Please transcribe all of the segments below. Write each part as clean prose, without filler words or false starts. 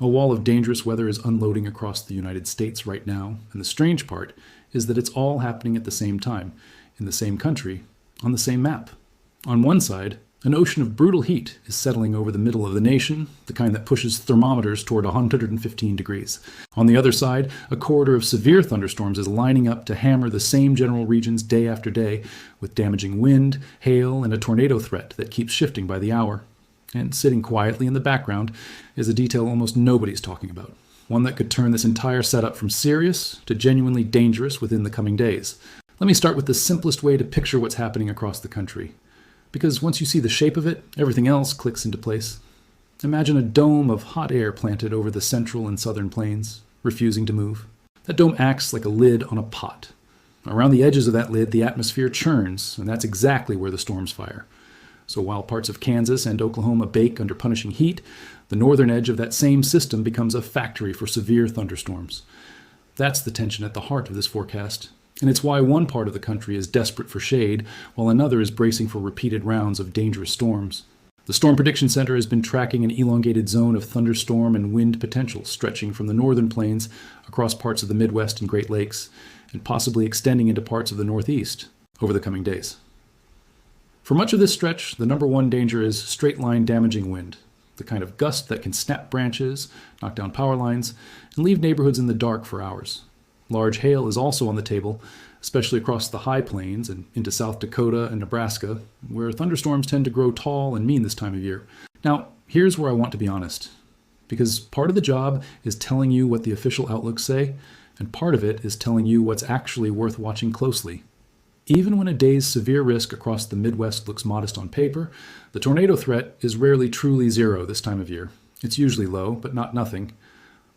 A wall of dangerous weather is unloading across the United States right now, and the strange part is that it's all happening at the same time, in the same country, on the same map. On one side, an ocean of brutal heat is settling over the middle of the nation, the kind that pushes thermometers toward 115 degrees. On the other side, a corridor of severe thunderstorms is lining up to hammer the same general regions day after day, with damaging wind, hail, and a tornado threat that keeps shifting by the hour. And sitting quietly in the background is a detail almost nobody's talking about, one that could turn this entire setup from serious to genuinely dangerous within the coming days. Let me start with the simplest way to picture what's happening across the country. Because once you see the shape of it, everything else clicks into place. Imagine a dome of hot air planted over the central and southern plains, refusing to move. That dome acts like a lid on a pot. Around the edges of that lid, the atmosphere churns, and that's exactly where the storms fire. So while parts of Kansas and Oklahoma bake under punishing heat, the northern edge of that same system becomes a factory for severe thunderstorms. That's the tension at the heart of this forecast, and it's why one part of the country is desperate for shade, while another is bracing for repeated rounds of dangerous storms. The Storm Prediction Center has been tracking an elongated zone of thunderstorm and wind potential stretching from the northern plains across parts of the Midwest and Great Lakes, and possibly extending into parts of the Northeast over the coming days. For much of this stretch, the number one danger is straight-line damaging wind, the kind of gust that can snap branches, knock down power lines, and leave neighborhoods in the dark for hours. Large hail is also on the table, especially across the high plains and into South Dakota and Nebraska, where thunderstorms tend to grow tall and mean this time of year. Now, here's where I want to be honest, because part of the job is telling you what the official outlooks say, and part of it is telling you what's actually worth watching closely. Even when a day's severe risk across the Midwest looks modest on paper, the tornado threat is rarely truly zero this time of year. It's usually low, but not nothing.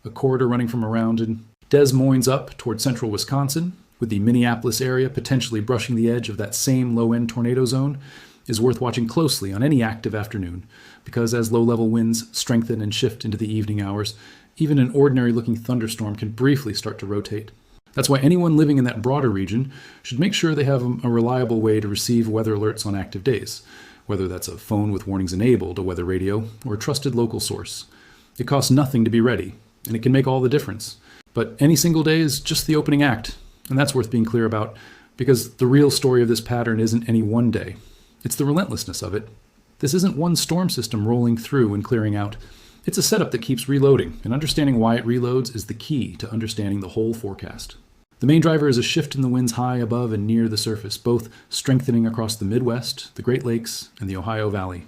A corridor running from around in Des Moines up toward central Wisconsin, with the Minneapolis area potentially brushing the edge of that same low-end tornado zone, is worth watching closely on any active afternoon, because as low-level winds strengthen and shift into the evening hours, even an ordinary-looking thunderstorm can briefly start to rotate. That's why anyone living in that broader region should make sure they have a reliable way to receive weather alerts on active days, whether that's a phone with warnings enabled, a weather radio, or a trusted local source. It costs nothing to be ready, and it can make all the difference. But any single day is just the opening act, and that's worth being clear about, because the real story of this pattern isn't any one day. It's the relentlessness of it. This isn't one storm system rolling through and clearing out. It's a setup that keeps reloading, and understanding why it reloads is the key to understanding the whole forecast. The main driver is a shift in the winds high above and near the surface, both strengthening across the Midwest, the Great Lakes, and the Ohio Valley.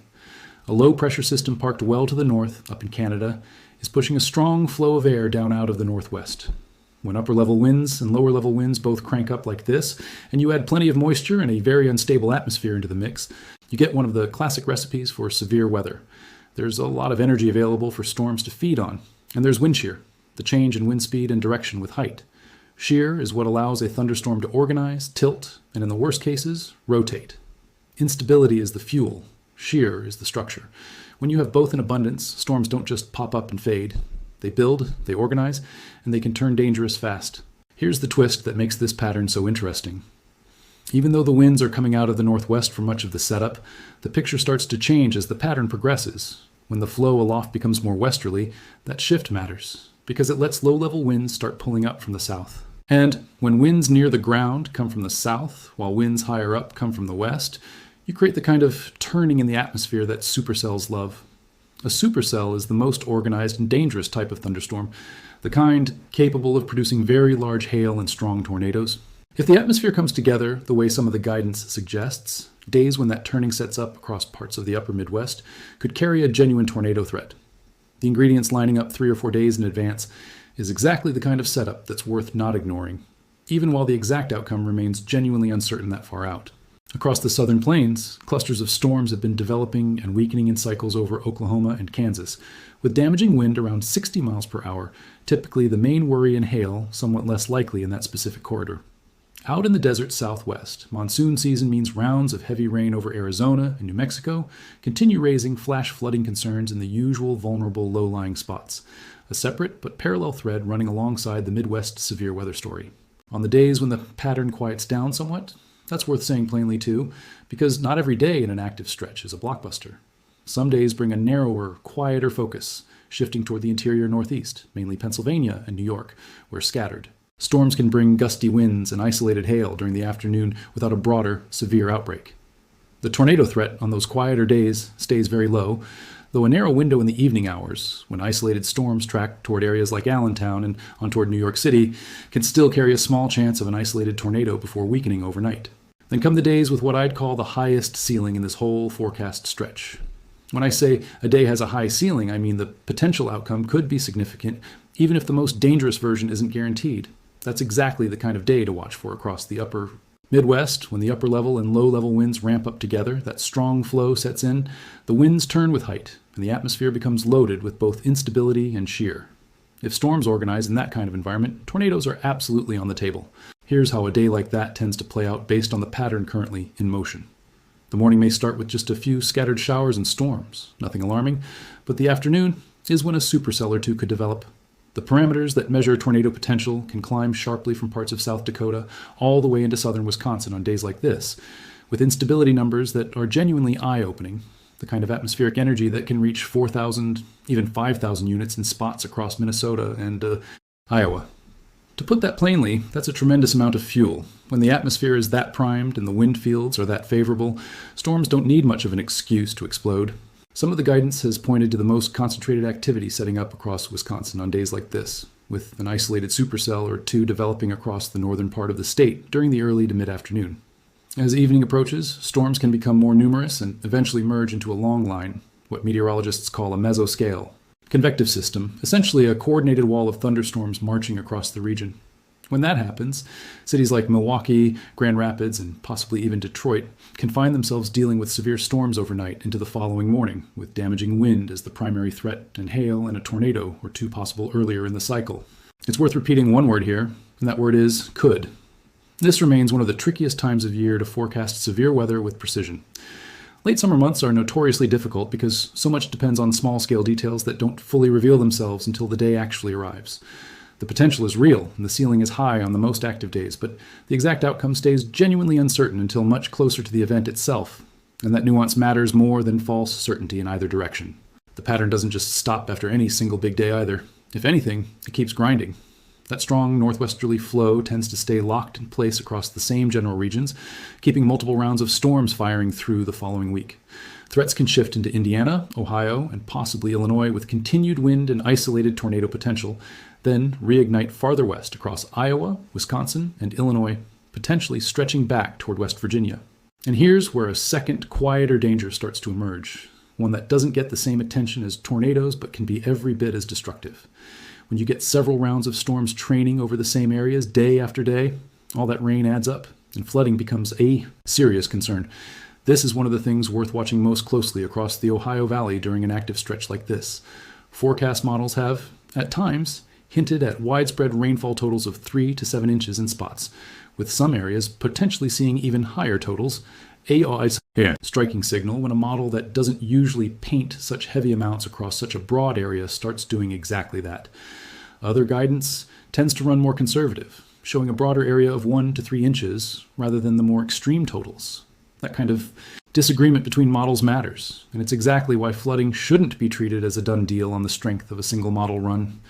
A low-pressure system parked well to the north, up in Canada, is pushing a strong flow of air down out of the northwest. When upper-level winds and lower-level winds both crank up like this, and you add plenty of moisture and a very unstable atmosphere into the mix, you get one of the classic recipes for severe weather. There's a lot of energy available for storms to feed on, and there's wind shear, the change in wind speed and direction with height. Shear is what allows a thunderstorm to organize, tilt, and in the worst cases, rotate. Instability is the fuel. Shear is the structure. When you have both in abundance, storms don't just pop up and fade. They build, they organize, and they can turn dangerous fast. Here's the twist that makes this pattern so interesting. Even though the winds are coming out of the northwest for much of the setup, the picture starts to change as the pattern progresses. When the flow aloft becomes more westerly, that shift matters, because it lets low-level winds start pulling up from the south. And when winds near the ground come from the south, while winds higher up come from the west, you create the kind of turning in the atmosphere that supercells love. A supercell is the most organized and dangerous type of thunderstorm, the kind capable of producing very large hail and strong tornadoes. If the atmosphere comes together the way some of the guidance suggests, days when that turning sets up across parts of the upper Midwest could carry a genuine tornado threat. The ingredients lining up 3 or 4 days in advance is exactly the kind of setup that's worth not ignoring, even while the exact outcome remains genuinely uncertain that far out. Across the southern plains, clusters of storms have been developing and weakening in cycles over Oklahoma and Kansas, with damaging wind around 60 miles per hour, typically the main worry in hail, somewhat less likely in that specific corridor. Out in the desert southwest, monsoon season means rounds of heavy rain over Arizona and New Mexico continue raising flash flooding concerns in the usual vulnerable low-lying spots, a separate but parallel thread running alongside the Midwest severe weather story. On the days when the pattern quiets down somewhat, that's worth saying plainly too, because not every day in an active stretch is a blockbuster. Some days bring a narrower, quieter focus, shifting toward the interior northeast, mainly Pennsylvania and New York, where scattered. Storms can bring gusty winds and isolated hail during the afternoon without a broader, severe outbreak. The tornado threat on those quieter days stays very low, though a narrow window in the evening hours, when isolated storms track toward areas like Allentown and on toward New York City, can still carry a small chance of an isolated tornado before weakening overnight. Then come the days with what I'd call the highest ceiling in this whole forecast stretch. When I say a day has a high ceiling, I mean the potential outcome could be significant, even if the most dangerous version isn't guaranteed. That's exactly the kind of day to watch for across the upper Midwest. When the upper level and low level winds ramp up together, that strong flow sets in, the winds turn with height, and the atmosphere becomes loaded with both instability and shear. If storms organize in that kind of environment, tornadoes are absolutely on the table. Here's how a day like that tends to play out based on the pattern currently in motion. The morning may start with just a few scattered showers and storms, nothing alarming, but the afternoon is when a supercell or two could develop. The parameters that measure tornado potential can climb sharply from parts of South Dakota all the way into southern Wisconsin on days like this, with instability numbers that are genuinely eye-opening, the kind of atmospheric energy that can reach 4,000, even 5,000 units in spots across Minnesota and Iowa. To put that plainly, that's a tremendous amount of fuel. When the atmosphere is that primed and the wind fields are that favorable, storms don't need much of an excuse to explode. Some of the guidance has pointed to the most concentrated activity setting up across Wisconsin on days like this, with an isolated supercell or two developing across the northern part of the state during the early to mid-afternoon. As evening approaches, storms can become more numerous and eventually merge into a long line, what meteorologists call a mesoscale convective system, essentially a coordinated wall of thunderstorms marching across the region. When that happens, cities like Milwaukee, Grand Rapids, and possibly even Detroit can find themselves dealing with severe storms overnight into the following morning, with damaging wind as the primary threat and hail and a tornado or two possible earlier in the cycle. It's worth repeating one word here, and that word is could. This remains one of the trickiest times of year to forecast severe weather with precision. Late summer months are notoriously difficult because so much depends on small-scale details that don't fully reveal themselves until the day actually arrives. The potential is real, and the ceiling is high on the most active days, but the exact outcome stays genuinely uncertain until much closer to the event itself, and that nuance matters more than false certainty in either direction. The pattern doesn't just stop after any single big day either. If anything, it keeps grinding. That strong northwesterly flow tends to stay locked in place across the same general regions, keeping multiple rounds of storms firing through the following week. Threats can shift into Indiana, Ohio, and possibly Illinois with continued wind and isolated tornado potential, then reignite farther west across Iowa, Wisconsin, and Illinois, potentially stretching back toward West Virginia. And here's where a second, quieter danger starts to emerge, one that doesn't get the same attention as tornadoes but can be every bit as destructive. When you get several rounds of storms training over the same areas day after day, all that rain adds up, and flooding becomes a serious concern. This is one of the things worth watching most closely across the Ohio Valley during an active stretch like this. Forecast models have, at times, hinted at widespread rainfall totals of 3 to 7 inches in spots, with some areas potentially seeing even higher totals, a striking signal when a model that doesn't usually paint such heavy amounts across such a broad area starts doing exactly that. Other guidance tends to run more conservative, showing a broader area of 1 to 3 inches rather than the more extreme totals. That kind of disagreement between models matters, and it's exactly why flooding shouldn't be treated as a done deal on the strength of a single model run.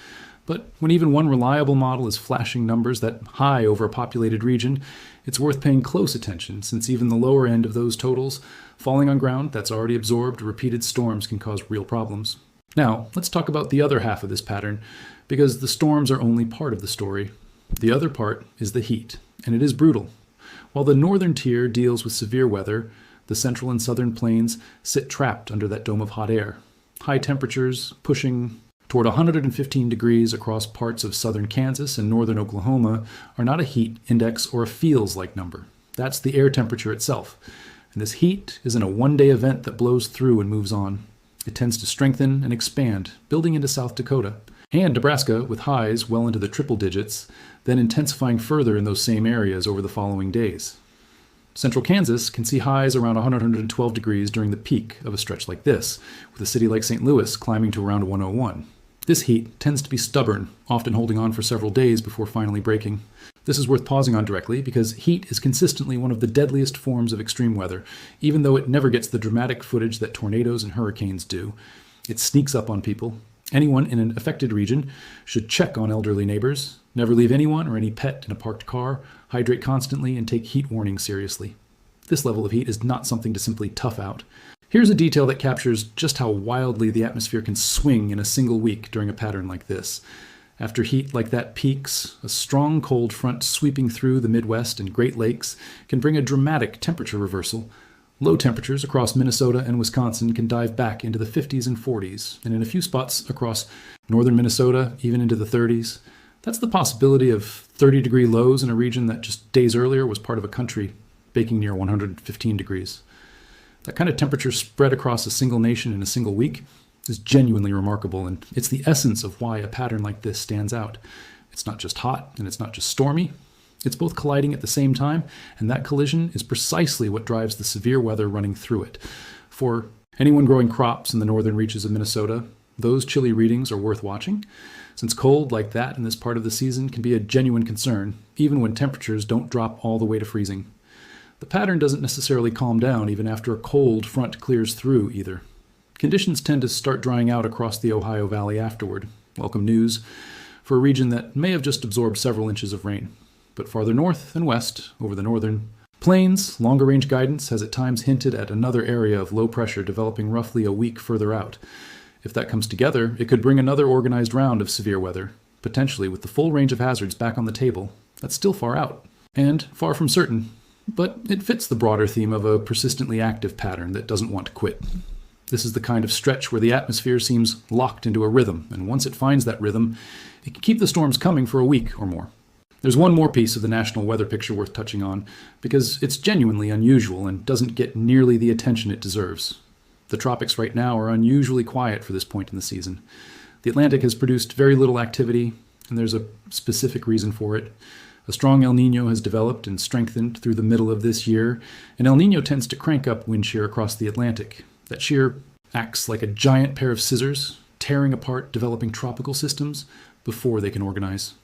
But when even one reliable model is flashing numbers that high over a populated region, it's worth paying close attention, since even the lower end of those totals, falling on ground that's already absorbed repeated storms, can cause real problems. Now, let's talk about the other half of this pattern, because the storms are only part of the story. The other part is the heat, and it is brutal. While the northern tier deals with severe weather, the central and southern plains sit trapped under that dome of hot air. High temperatures pushing toward 115 degrees across parts of southern Kansas and northern Oklahoma are not a heat index or a feels-like number. That's the air temperature itself. And this heat isn't a one-day event that blows through and moves on. It tends to strengthen and expand, building into South Dakota and Nebraska with highs well into the triple digits, then intensifying further in those same areas over the following days. Central Kansas can see highs around 112 degrees during the peak of a stretch like this, with a city like St. Louis climbing to around 101. This heat tends to be stubborn, often holding on for several days before finally breaking. This is worth pausing on directly because heat is consistently one of the deadliest forms of extreme weather, even though it never gets the dramatic footage that tornadoes and hurricanes do. It sneaks up on people, Anyone in an affected region should check on elderly neighbors, never leave anyone or any pet in a parked car, hydrate constantly, and take heat warnings seriously. This level of heat is not something to simply tough out. Here's a detail that captures just how wildly the atmosphere can swing in a single week during a pattern like this. After heat like that peaks, a strong cold front sweeping through the Midwest and Great Lakes can bring a dramatic temperature reversal. Low temperatures across Minnesota and Wisconsin can dive back into the 50s and 40s, and in a few spots across northern Minnesota, even into the 30s. That's the possibility of 30-degree lows in a region that just days earlier was part of a country baking near 115 degrees. That kind of temperature spread across a single nation in a single week is genuinely remarkable, and it's the essence of why a pattern like this stands out. It's not just hot, and it's not just stormy. It's both colliding at the same time, and that collision is precisely what drives the severe weather running through it. For anyone growing crops in the northern reaches of Minnesota, those chilly readings are worth watching, since cold like that in this part of the season can be a genuine concern, even when temperatures don't drop all the way to freezing. The pattern doesn't necessarily calm down even after a cold front clears through either. Conditions tend to start drying out across the Ohio Valley afterward. Welcome news for a region that may have just absorbed several inches of rain. But farther north and west, over the northern plains, longer-range guidance has at times hinted at another area of low pressure developing roughly a week further out. If that comes together, it could bring another organized round of severe weather, potentially with the full range of hazards back on the table. That's still far out, and far from certain, but it fits the broader theme of a persistently active pattern that doesn't want to quit. This is the kind of stretch where the atmosphere seems locked into a rhythm, and once it finds that rhythm, it can keep the storms coming for a week or more. There's one more piece of the national weather picture worth touching on, because it's genuinely unusual and doesn't get nearly the attention it deserves. The tropics right now are unusually quiet for this point in the season. The Atlantic has produced very little activity, and there's a specific reason for it. A strong El Niño has developed and strengthened through the middle of this year, and El Niño tends to crank up wind shear across the Atlantic. That shear acts like a giant pair of scissors, tearing apart developing tropical systems before they can organize.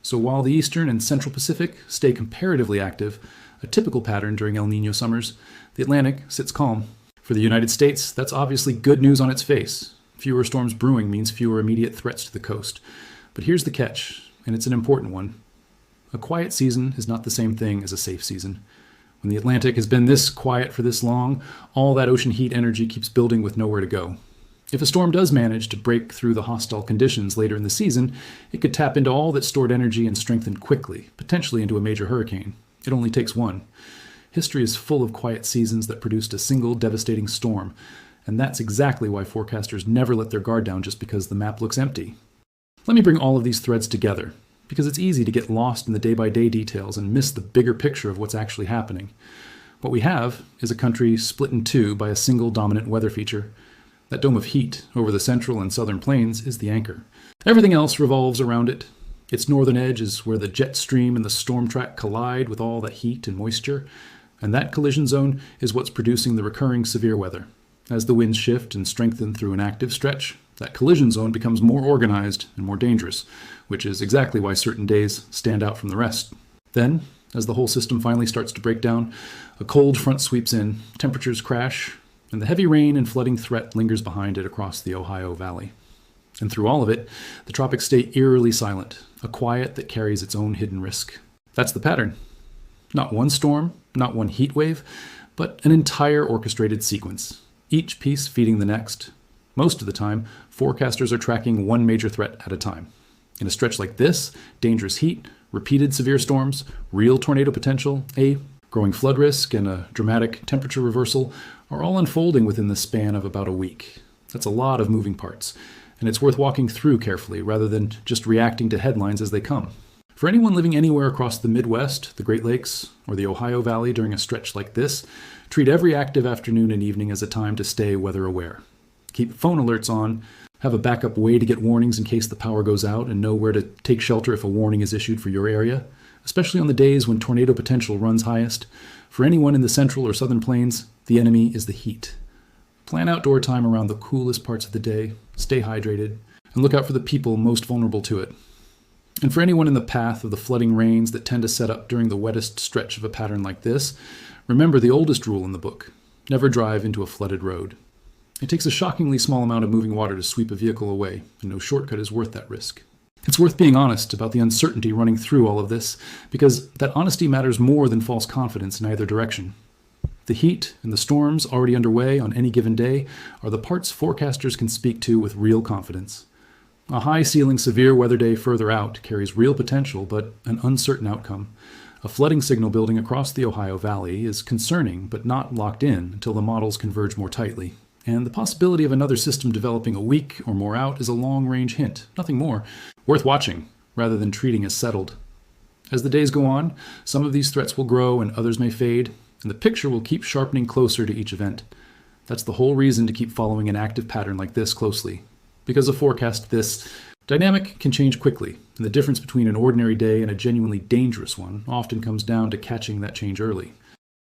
So while the eastern and central Pacific stay comparatively active, a typical pattern during El Niño summers, the Atlantic sits calm. For the United States, that's obviously good news on its face. Fewer storms brewing means fewer immediate threats to the coast. But here's the catch, and it's an important one. A quiet season is not the same thing as a safe season. When the Atlantic has been this quiet for this long, all that ocean heat energy keeps building with nowhere to go. If a storm does manage to break through the hostile conditions later in the season, it could tap into all that stored energy and strengthen quickly, potentially into a major hurricane. It only takes one. History is full of quiet seasons that produced a single devastating storm, and that's exactly why forecasters never let their guard down just because the map looks empty. Let me bring all of these threads together, because it's easy to get lost in the day-by-day details and miss the bigger picture of what's actually happening. What we have is a country split in two by a single dominant weather feature. That dome of heat over the central and southern plains is the anchor. Everything else revolves around it. Its northern edge is where the jet stream and the storm track collide with all that heat and moisture, and that collision zone is what's producing the recurring severe weather. As the winds shift and strengthen through an active stretch, that collision zone becomes more organized and more dangerous, which is exactly why certain days stand out from the rest. Then, as the whole system finally starts to break down, a cold front sweeps in, temperatures crash, and the heavy rain and flooding threat lingers behind it across the Ohio Valley. And through all of it, the tropics stay eerily silent, a quiet that carries its own hidden risk. That's the pattern. Not one storm, not one heat wave, but an entire orchestrated sequence, each piece feeding the next. Most of the time, forecasters are tracking one major threat at a time. In a stretch like this, dangerous heat, repeated severe storms, real tornado potential, a growing flood risk, and a dramatic temperature reversal are all unfolding within the span of about a week. That's a lot of moving parts, and it's worth walking through carefully rather than just reacting to headlines as they come. For anyone living anywhere across the Midwest, the Great Lakes, or the Ohio Valley during a stretch like this, treat every active afternoon and evening as a time to stay weather aware. Keep phone alerts on, have a backup way to get warnings in case the power goes out, and know where to take shelter if a warning is issued for your area, especially on the days when tornado potential runs highest. For anyone in the central or southern plains, the enemy is the heat. Plan outdoor time around the coolest parts of the day, stay hydrated, and look out for the people most vulnerable to it. And for anyone in the path of the flooding rains that tend to set up during the wettest stretch of a pattern like this, remember the oldest rule in the book: never drive into a flooded road. It takes a shockingly small amount of moving water to sweep a vehicle away, and no shortcut is worth that risk. It's worth being honest about the uncertainty running through all of this, because that honesty matters more than false confidence in either direction. The heat and the storms already underway on any given day are the parts forecasters can speak to with real confidence. A high-ceiling severe weather day further out carries real potential, but an uncertain outcome. A flooding signal building across the Ohio Valley is concerning, but not locked in until the models converge more tightly. And the possibility of another system developing a week or more out is a long-range hint, nothing more, worth watching rather than treating as settled. As the days go on, some of these threats will grow and others may fade, and the picture will keep sharpening closer to each event. That's the whole reason to keep following an active pattern like this closely. Because a forecast this dynamic can change quickly, and the difference between an ordinary day and a genuinely dangerous one often comes down to catching that change early.